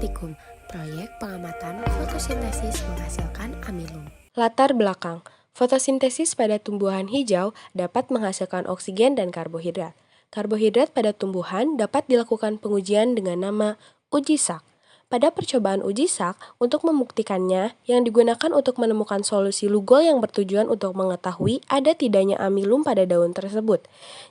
Praktikum, proyek pengamatan fotosintesis menghasilkan amilum. Latar belakang, fotosintesis pada tumbuhan hijau dapat menghasilkan oksigen dan karbohidrat. Karbohidrat pada tumbuhan dapat dilakukan pengujian dengan nama uji Salk. Pada percobaan uji Salk, untuk membuktikannya, yang digunakan untuk menemukan solusi Lugol yang bertujuan untuk mengetahui ada tidaknya amilum pada daun tersebut.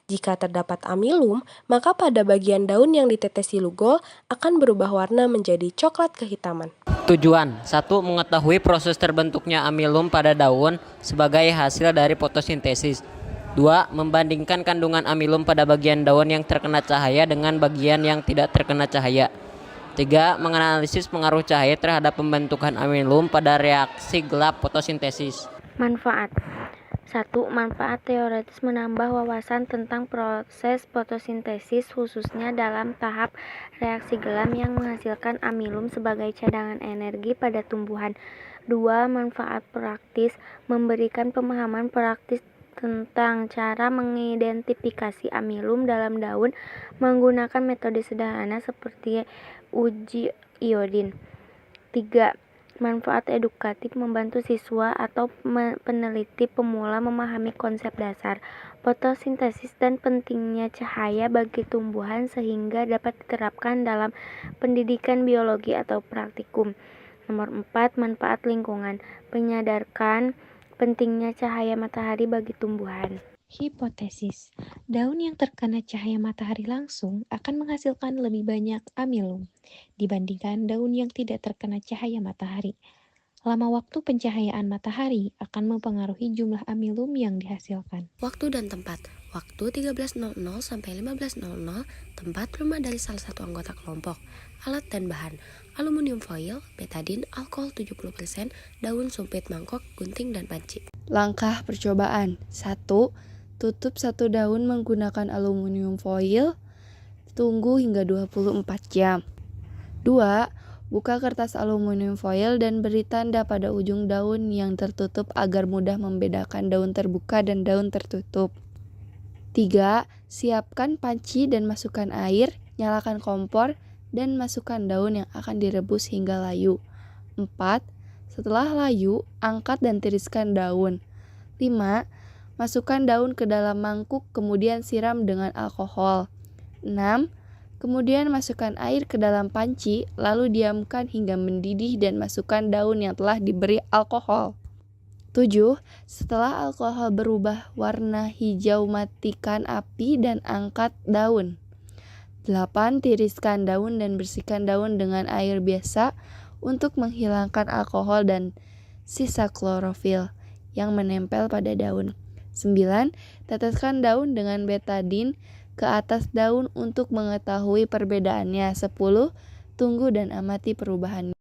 Jika terdapat amilum, maka pada bagian daun yang ditetesi Lugol akan berubah warna menjadi coklat kehitaman. Tujuan 1. Mengetahui proses terbentuknya amilum pada daun sebagai hasil dari fotosintesis. 2. Membandingkan kandungan amilum pada bagian daun yang terkena cahaya dengan bagian yang tidak terkena cahaya. 3. Menganalisis pengaruh cahaya terhadap pembentukan amilum pada reaksi gelap fotosintesis. Manfaat 1. Manfaat teoritis menambah wawasan tentang proses fotosintesis khususnya dalam tahap reaksi gelap yang menghasilkan amilum sebagai cadangan energi pada tumbuhan. 2. Manfaat praktis memberikan pemahaman praktis tentang cara mengidentifikasi amilum dalam daun menggunakan metode sederhana seperti uji iodin. 3. Manfaat edukatif membantu siswa atau peneliti pemula memahami konsep dasar fotosintesis dan pentingnya cahaya bagi tumbuhan sehingga dapat diterapkan dalam pendidikan biologi atau praktikum. Nomor 4. Manfaat lingkungan menyadarkan pentingnya cahaya matahari bagi tumbuhan. Hipotesis, daun yang terkena cahaya matahari langsung akan menghasilkan lebih banyak amilum dibandingkan daun yang tidak terkena cahaya matahari. Lama waktu pencahayaan matahari akan mempengaruhi jumlah amilum yang dihasilkan. Waktu dan tempat, waktu 13.00 sampai 15.00, tempat rumah dari salah satu anggota kelompok. Alat dan bahan, aluminium foil, betadin, alkohol 70%, daun sumpit mangkok, gunting, dan panci. Langkah percobaan 1. Tutup satu daun menggunakan aluminium foil. Tunggu hingga 24 jam. 2. Buka kertas aluminium foil dan beri tanda pada ujung daun yang tertutup agar mudah membedakan daun terbuka dan daun tertutup. 3. Siapkan panci dan masukkan air, nyalakan kompor, dan masukkan daun yang akan direbus hingga layu. 4. Setelah layu, angkat dan tiriskan daun. 5. Masukkan daun ke dalam mangkuk kemudian siram dengan alkohol. 6. Kemudian masukkan air ke dalam panci, lalu diamkan hingga mendidih dan masukkan daun yang telah diberi alkohol. 7. Setelah alkohol berubah warna hijau, matikan api dan angkat daun. 8. Tiriskan daun dan bersihkan daun dengan air biasa untuk menghilangkan alkohol dan sisa klorofil yang menempel pada daun. 9. Teteskan daun dengan betadin ke atas daun untuk mengetahui perbedaannya. 10. Tunggu dan amati perubahannya.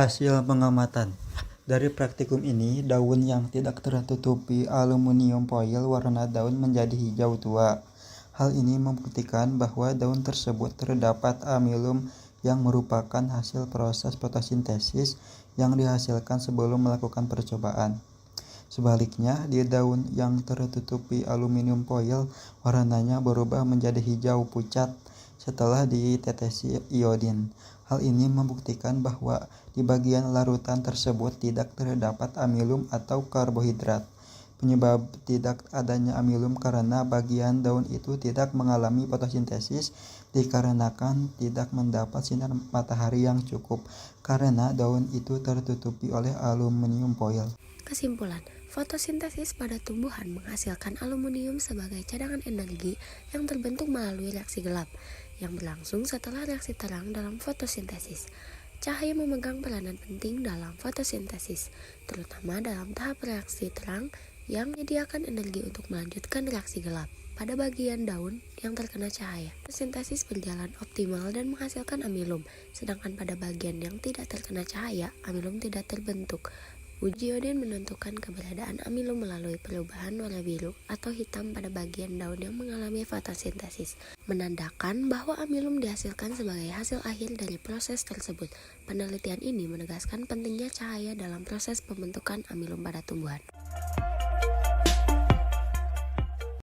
Hasil pengamatan. Dari praktikum ini, daun yang tidak tertutupi aluminium foil warna daun menjadi hijau tua. Hal ini membuktikan bahwa daun tersebut terdapat amilum yang merupakan hasil proses fotosintesis yang dihasilkan sebelum melakukan percobaan. Sebaliknya, di daun yang tertutupi aluminium foil, warnanya berubah menjadi hijau pucat setelah ditetesi iodin. Hal ini membuktikan bahwa di bagian larutan tersebut tidak terdapat amilum atau karbohidrat. Penyebab tidak adanya amilum karena bagian daun itu tidak mengalami fotosintesis dikarenakan tidak mendapat sinar matahari yang cukup karena daun itu tertutupi oleh aluminium foil. Kesimpulan, fotosintesis pada tumbuhan menghasilkan aluminium sebagai cadangan energi yang terbentuk melalui reaksi gelap yang berlangsung setelah reaksi terang dalam fotosintesis. Cahaya memegang peranan penting dalam fotosintesis, terutama dalam tahap reaksi terang yang menyediakan energi untuk melanjutkan reaksi gelap pada bagian daun yang terkena cahaya. Fotosintesis berjalan optimal dan menghasilkan amilum, sedangkan pada bagian yang tidak terkena cahaya, amilum tidak terbentuk. Uji iodin menentukan keberadaan amilum melalui perubahan warna biru atau hitam pada bagian daun yang mengalami fotosintesis, menandakan bahwa amilum dihasilkan sebagai hasil akhir dari proses tersebut. Penelitian ini menegaskan pentingnya cahaya dalam proses pembentukan amilum pada tumbuhan.